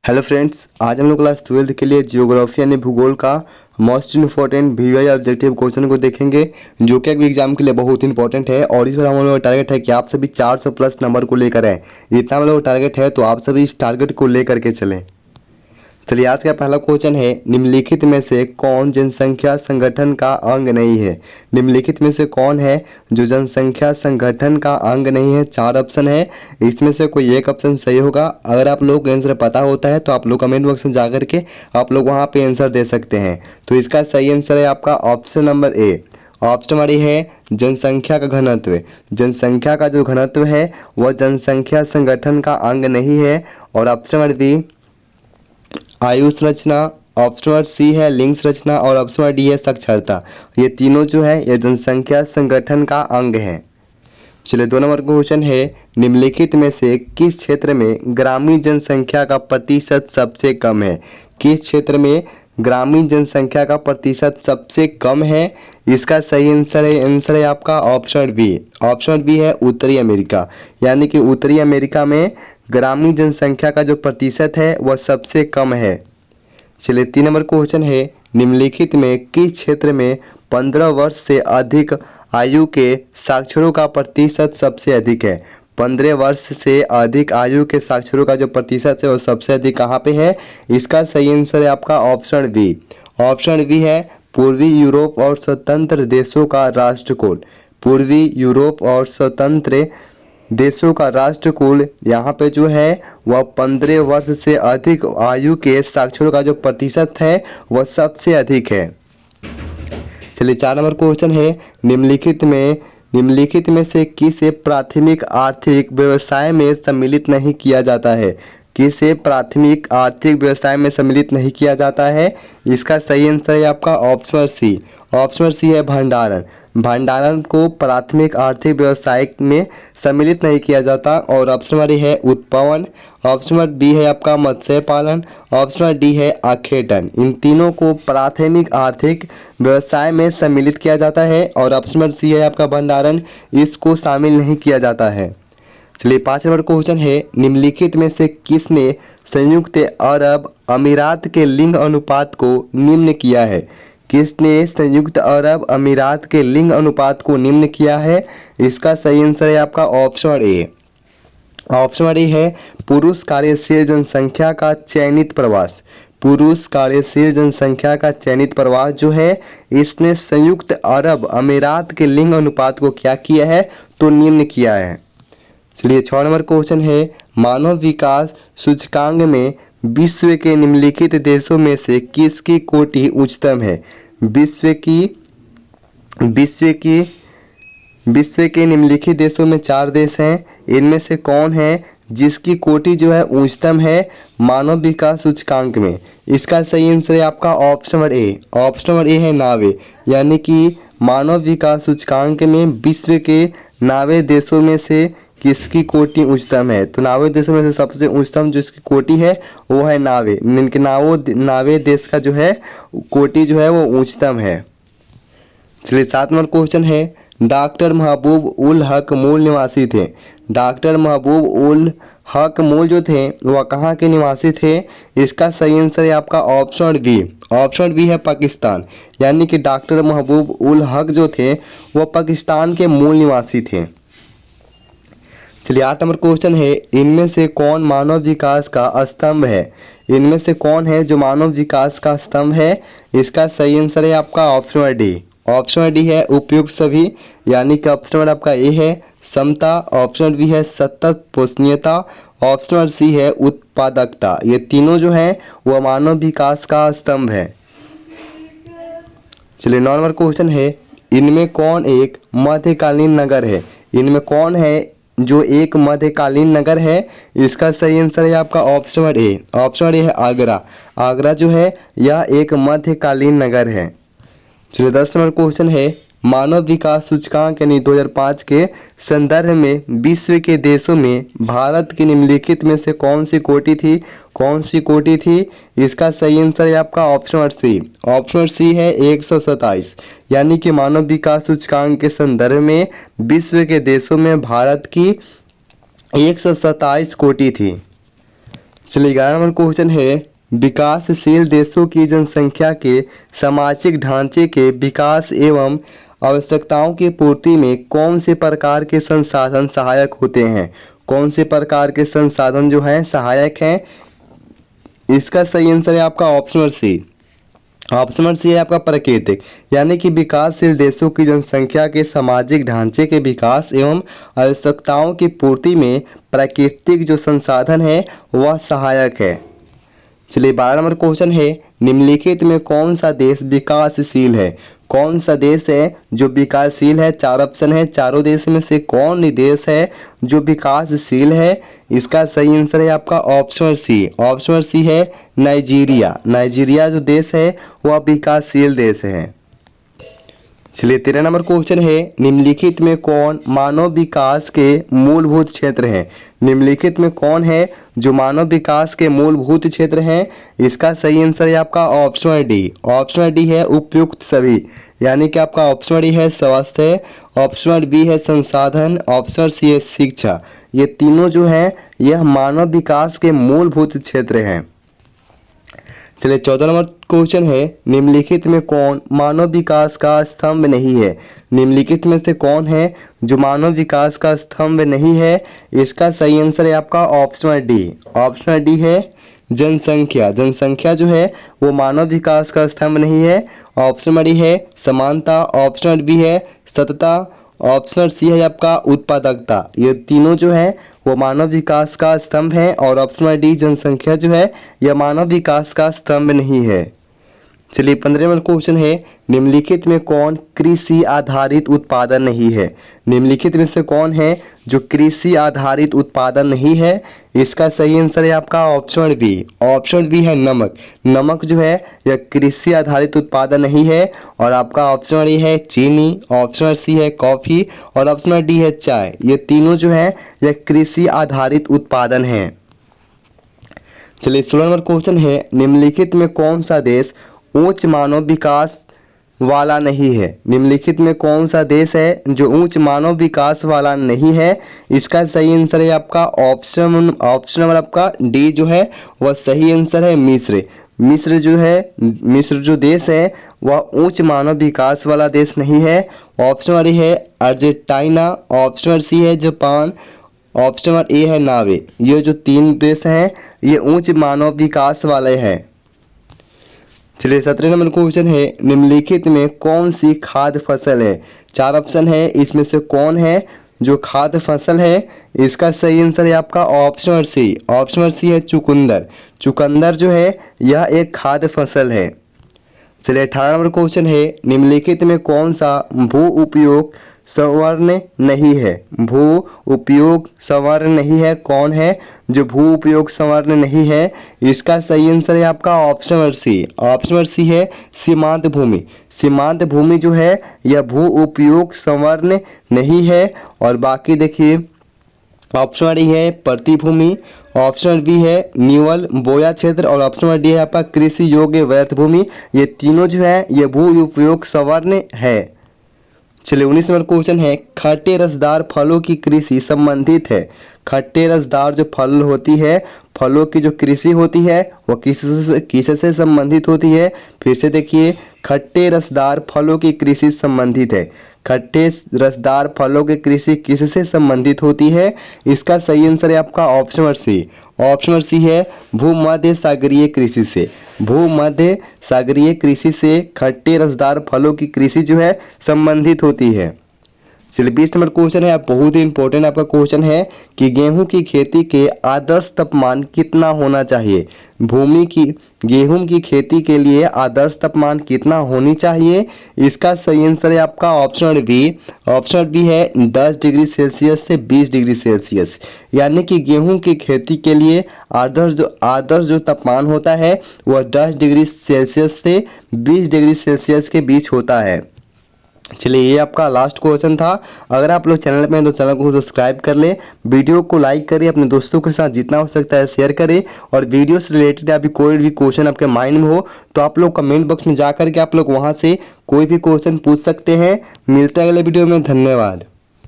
Hello friends, आज हम लोग क्लास 12 के लिए जियोग्राफी यानी भूगोल का most important VI objective question को देखेंगे, जो कि एग्जाम के लिए बहुत इंपॉर्टेंट है। और इस बार हम लोग का टारगेट है कि आप सभी 400 प्लस नंबर को लेकर आए। इतना हम लोग टारगेट है, तो आप सभी इस टारगेट को लेकर के चलें। चलिए, आज का पहला क्वेश्चन है, निम्नलिखित में से कौन जनसंख्या संगठन का अंग नहीं है। निम्नलिखित में से कौन है जो जनसंख्या संगठन का अंग नहीं है। 4 ऑप्शन है, इसमें से कोई एक ऑप्शन सही होगा। अगर आप लोग को आंसर पता होता है तो आप लोग कमेंट बॉक्स में जाकर के आप लोग वहां पे आंसर दे सकते हैं। तो इसका सही आंसर है आपका option number A. Option number A है जनसंख्या का घनत्व। जनसंख्या का जो घनत्व है वह जनसंख्या संगठन का अंग नहीं है। और ऑप्शन नंबर बी आयु संरचना, ऑप्शन नंबर सी है लिंग संरचना और ऑप्शन नंबर डी है साक्षरता। ये तीनों जो है ये जनसंख्या संगठन का अंग है। चलिए, 2 नंबर का क्वेश्चन है, निम्नलिखित में से किस क्षेत्र में ग्रामीण जनसंख्या का प्रतिशत सबसे कम है। किस क्षेत्र में ग्रामीण जनसंख्या का प्रतिशत सबसे कम है। इसका सही आंसर है आपका ऑप्शन बी। ऑप्शन बी है उत्तरी अमेरिका, यानी कि उत्तरी अमेरिका में ग्रामीण जनसंख्या का जो प्रतिशत है वह सबसे कम है। चलिए, 3 नंबर क्वेश्चन है, निम्नलिखित में किस क्षेत्र में 15 वर्ष से अधिक आयु के साक्षरों का प्रतिशत सबसे अधिक है। 15 वर्ष से अधिक आयु के साक्षरों का जो प्रतिशत है वो सबसे अधिक कहाँ पे है। इसका सही आंसर है आपका ऑप्शन बी। ऑप्शन बी है पूर्वी यूरोप और स्वतंत्र देशों का राष्ट्रकुल। पूर्वी यूरोप और स्वतंत्र देशों का राष्ट्रकुल यहाँ पे जो है वह 15 वर्ष से अधिक आयु के साक्षरों का जो प्रतिशत है वह सबसे अधिक है। चलिए, 4 नंबर क्वेश्चन है, निम्नलिखित में से किसे प्राथमिक आर्थिक व्यवसाय में सम्मिलित नहीं किया जाता है। किसे प्राथमिक आर्थिक व्यवसाय में सम्मिलित नहीं किया जाता है। इसका सही आंसर है आपका ऑप्शन सी। ऑप्शन सी है भंडारण। भंडारण को प्राथमिक आर्थिक व्यवसाय में सम्मिलित नहीं किया जाता। और ऑप्शन नंबर है उत्पवन। ऑप्शन नंबर बी है आपका मत्स्य पालन। ऑप्शन नंबर डी है आखेटन। इन तीनों को प्राथमिक आर्थिक व्यवसाय में सम्मिलित किया जाता है। और ऑप्शन नंबर सी है आपका भंडारण, इसको शामिल नहीं किया जाता है। चलिए, 5 नंबर क्वेश्चन है, निम्नलिखित में से किसने संयुक्त अरब अमीरात के लिंग अनुपात को निम्न किया है। किसने संयुक्त अरब अमीरात के लिंग अनुपात को निम्न किया है। इसका सही आंसर है आपका ऑप्शन ए। ऑप्शन ए है पुरुष कार्यशील जनसंख्या का चयनित प्रवास। पुरुष कार्यशील जनसंख्या का चयनित प्रवास जो है इसने संयुक्त अरब अमीरात के लिंग अनुपात को क्या किया है, तो निम्न किया है। चलिए, 6 नंबर क्वेश्चन है, मानव विकास सूचकांक में विश्व के निम्नलिखित देशों में से किसकी कोटि उच्चतम है। विश्व के निम्नलिखित देशों में 4 देश हैं। इनमें से कौन है जिसकी कोटि जो है उच्चतम है मानव विकास सूचकांक में। इसका सही आंसर है आपका option number A. Option number A है नार्वे, यानी कि मानव विकास सूचकांक में विश्व के 9 देशों में से किसकी कोटि उच्चतम है। तो 9 देशों में से सबसे उच्चतम जो इसकी कोटि है वो है नार्वे। इनके 9 देश का जो है कोटि जो है वो उच्चतम है। चलिए, 7 नंबर क्वेश्चन है, डॉक्टर महबूब उल हक मूल निवासी थे। डॉक्टर महबूब उल हक मूल जो थे वह कहाँ के निवासी थे। इसका सही आंसर है आपका ऑप्शन बी। ऑप्शन बी है पाकिस्तान, यानी कि डॉक्टर महबूब उल हक जो थे वह पाकिस्तान के मूल निवासी थे। चलिए, 8 नंबर क्वेश्चन है, इनमें से कौन मानव विकास का स्तंभ है। इनमें से कौन है जो मानव विकास का स्तंभ है। इसका सही आंसर है आपका option number D. Option number D है उपयुक्त सभी, यानी कि ऑप्शन नंबर आपका ए है समता। ऑप्शन बी है सतत पोषणीयता। ऑप्शन नंबर सी है उत्पादकता। ये तीनों जो है वह मानव विकास का स्तंभ है। चलिए, 9 नंबर क्वेश्चन है, इनमें कौन एक मध्यकालीन नगर है। इनमें कौन है जो एक मध्यकालीन नगर है। इसका सही आंसर है आपका option number A. Option number A है आगरा। आगरा जो है यह एक मध्यकालीन नगर है। चलिए, 10 नंबर क्वेश्चन है, मानव विकास सूचकांक यानी 2005 के संदर्भ में विश्व के देशों में भारत की निम्नलिखित में से कौन सी कोटि थी। कौन सी कोटि थी। इसका सही आंसर है आपका option number C. Option number C है 127, यानी कि मानव विकास सूचकांक के संदर्भ में विश्व के देशों में भारत की 127 कोटि थी। चलिए 11 नंबर क्वेश्चन है, विकासशील देशों की जनसंख्या के सामाजिक ढांचे के विकास एवं आवश्यकताओं की पूर्ति में कौन से प्रकार के संसाधन सहायक होते हैं? कौन से प्रकार के संसाधन जो हैं सहायक हैं? इसका सही आंसर है आपका ऑप्शन सी। ऑप्शन सी है आपका प्राकृतिक, यानी कि विकासशील देशों की जनसंख्या के सामाजिक ढांचे के विकास एवं आवश्यकताओं की पूर्ति में प्राकृतिक जो संसाधन है वह सहायक है। चलिए 12 नंबर क्वेश्चन है, निम्नलिखित में कौन सा देश विकासशील है? कौन सा देश है जो विकासशील है? 4 ऑप्शन है, चारों देश में से कौन देश है जो विकासशील है? इसका सही आंसर है आपका ऑप्शन सी। ऑप्शन सी है नाइजीरिया। नाइजीरिया जो देश है वह विकासशील देश है। चलिए 13 नंबर क्वेश्चन है, निम्नलिखित में कौन मानव विकास के मूलभूत क्षेत्र हैं? निम्नलिखित में कौन है जो मानव विकास के मूलभूत क्षेत्र हैं? इसका सही आंसर है आपका ऑप्शन डी। ऑप्शन डी है उपयुक्त सभी, यानी कि आपका ऑप्शन डी है स्वास्थ्य, ऑप्शन बी है संसाधन, ऑप्शन सी है शिक्षा। ये तीनों जो है यह मानव विकास के मूलभूत क्षेत्र हैं। चलिए 14 नंबर क्वेश्चन है, निम्नलिखित में कौन मानव विकास का स्तंभ नहीं है? निम्नलिखित में से कौन है जो मानव विकास का स्तंभ नहीं है? इसका सही आंसर है आपका ऑप्शन डी। ऑप्शन डी है जनसंख्या। जनसंख्या जो है वो मानव विकास का स्तंभ नहीं है। ऑप्शन डी है समानता, ऑप्शन बी है सतता, ऑप्शन सी है आपका उत्पादकता। ये तीनों जो है वो मानव विकास का स्तंभ है और ऑप्शन डी जनसंख्या जो है यह मानव विकास का स्तंभ नहीं है। चलिए 15 नंबर क्वेश्चन है, निम्नलिखित में कौन कृषि आधारित उत्पादन नहीं है? निम्नलिखित में से कौन है जो कृषि आधारित उत्पादन नहीं है? इसका सही आंसर है आपका ऑप्शन बी। ऑप्शन बी है नमक। नमक जो है यह कृषि आधारित उत्पादन नहीं है। और आपका ऑप्शन डी है चीनी, ऑप्शन सी है कॉफी और ऑप्शन डी है चाय। ये तीनों जो है यह कृषि आधारित उत्पादन है। चलिए 16 नंबर क्वेश्चन है, निम्नलिखित में कौन सा देश उच्च मानव विकास वाला नहीं है? निम्नलिखित में कौन सा देश है जो उच्च मानव विकास वाला नहीं है? इसका सही आंसर है आपका ऑप्शन नंबर आपका डी जो है वह सही आंसर है मिस्र। मिस्र जो है, मिस्र जो देश है वह उच्च मानव विकास वाला देश नहीं है। ऑप्शन डी है अर्जेंटीना, ऑप्शन सी है जापान, ऑप्शन नंबर ए है नार्वे। ये जो तीन देश हैं ये उच्च मानव विकास वाले हैं। चलिए 17 नंबर क्वेश्चन है, निम्नलिखित में कौन सी खाद्य फसल है? 4 ऑप्शन है, इसमें से कौन है जो खाद्य फसल है? इसका सही आंसर है आपका ऑप्शन सी। ऑप्शन सी है चुकंदर। चुकंदर जो है यह एक खाद्य फसल है। चलिए 18 नंबर क्वेश्चन है, निम्नलिखित में कौन सा भू उपयोग संवर्ण नहीं है? भू उपयोग संवर्ण नहीं है, कौन है जो भू उपयोग संवर्ण नहीं है? इसका सही आंसर है आपका ऑप्शन सी। ऑप्शन सी है सीमांत भूमि। सीमांत भूमि जो है यह भू उपयोग संवर्ण नहीं है। और बाकी देखिए ऑप्शन डी है प्रतिभूमि, ऑप्शन बी है न्यूअल बोया क्षेत्र और ऑप्शन डी है आपका कृषि योग्य व्यर्थ भूमि। ये तीनों जो है ये भू उपयोग संवर्ण है। चलिए 19 नंबर क्वेश्चन है, खट्टे रसदार फलों की कृषि संबंधित है? खट्टे रसदार जो फल होती है, फलों की जो कृषि होती है वह किससे संबंधित होती है? फिर से देखिए, खट्टे रसदार फलों की कृषि संबंधित है। खट्टे रसदार फलों की कृषि किससे संबंधित होती है? इसका सही आंसर है आपका ऑप्शन सी। ऑप्शन सी है भूमध्य सागरीय कृषि से। भूमध्य सागरीय कृषि से खट्टे रसदार फलों की कृषि जो है संबंधित होती है। चलिए 20 नंबर क्वेश्चन है, बहुत ही इंपॉर्टेंट आपका क्वेश्चन है कि गेहूं की खेती के आदर्श तापमान कितना होना चाहिए? गेहूं की खेती के लिए आदर्श तापमान कितना होनी चाहिए? इसका सही आंसर है आपका ऑप्शन बी। ऑप्शन बी है 10 डिग्री सेल्सियस से 20 डिग्री सेल्सियस। यानी कि गेहूं की खेती के लिए आदर्श जो तापमान होता है वह 10 डिग्री सेल्सियस से 20 डिग्री सेल्सियस के बीच होता है। चलिए ये आपका लास्ट क्वेश्चन था। अगर आप लोग चैनल पे हैं तो चैनल को सब्सक्राइब कर लें, वीडियो को लाइक करें, अपने दोस्तों के साथ जितना हो सकता है शेयर करें। और वीडियो से रिलेटेड अभी कोई भी क्वेश्चन आपके माइंड में हो तो आप लोग कमेंट बॉक्स में जा करके आप लोग वहां से कोई भी क्वेश्चन पूछ सकते हैं। मिलते हैं अगले वीडियो में, धन्यवाद।